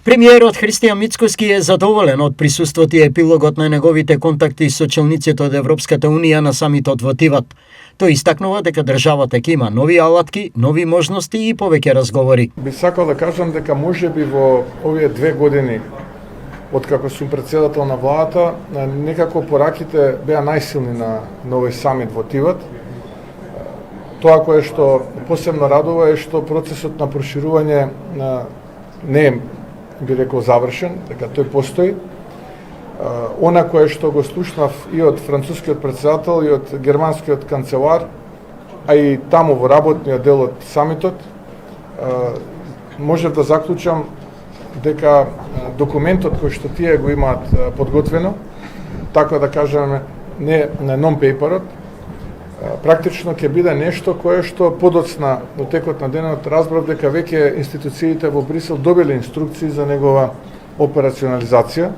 Премиерот Христијан Мицкоски е задоволен од присуството и епилогот на неговите контакти со челниците од Европската Унија на самитот во Тиват. Тој истакнува дека државата ќе има нови алатки, нови можности и повеќе разговори. Би сакал да кажам дека можеби во овие 2 години откако сум председател на владата, некако пораките беа најсилни на овој самит во Тиват. Тоа кое што посебно радува е што процесот на проширување не е, би рекол, завршен, дека тој постои. Она кое што го слушнав и од францускиот председател и од германскиот канцелар, а и таму во работниот дел од самитот, можев да заклучам дека документот кој што тие го имаат подготвено, така да кажеме, не на нон-пейперот, практично ќе биде нешто кое што подоцна во текот на денот разбрав дека веќе институциите во Брисел добиле инструкции за негова операционализација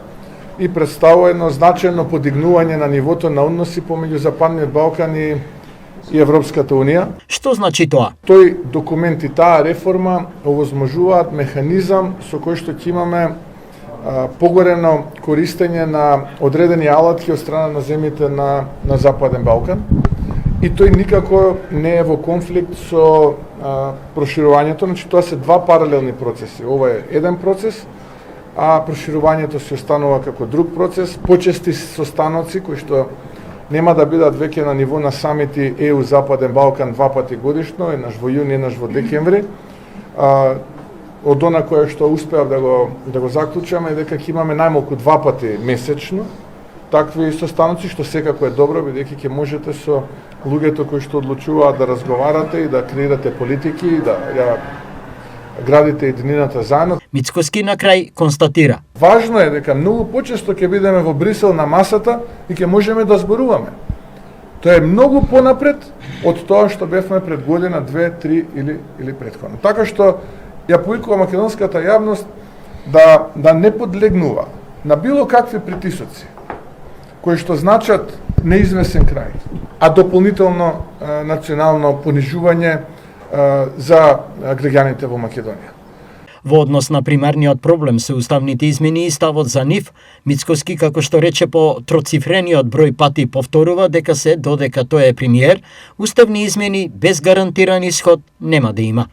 и представува едно значајно подигнување на нивото на односи помеѓу Западниот Балкан и Европската Унија. Што значи тоа? Тој документ и таа реформа овозможуваат механизам со кој што ќе имаме погорено користење на одредени алатки од страна на земјите на Западен Балкан. И тој никако не е во конфликт со проширувањето, значи тоа се два паралелни процеси. Ова е еден процес, а проширувањето се останува како друг процес, почести состаноци кои што нема да бидат веќе на ниво на самити ЕУ Западен Балкан 2 пати годишно, еднаш во јуни, еднаш во декември. Од она кое што успеав да го заклучаме е дека ќе имаме најмалку 2 пати месечно такви состаноци, што секако е добро, бидејќи ќе можете со луѓето кои што одлучуваат да разговарате и да креирате политики и да ја градите единината заедно. Мицкоски на крај констатира: важно е дека многу почесто ќе бидеме во Брисел на масата и ќе можеме да зборуваме. Тоа е многу понапред од тоа што бевме пред година, 2, 3 или претходно. Така што ја повикувам македонската јавност да не подлегнува на било какви притисоци кои што значат неизвестен крај, а дополнително национално понижување за граѓаните во Македонија. Во однос на примерниот проблем со уставните измени и ставот за нив, Мицкоски, како што рече по троцифрениот број пати, повторува дека додека тој е премиер, уставни измени без гарантиран исход нема да има.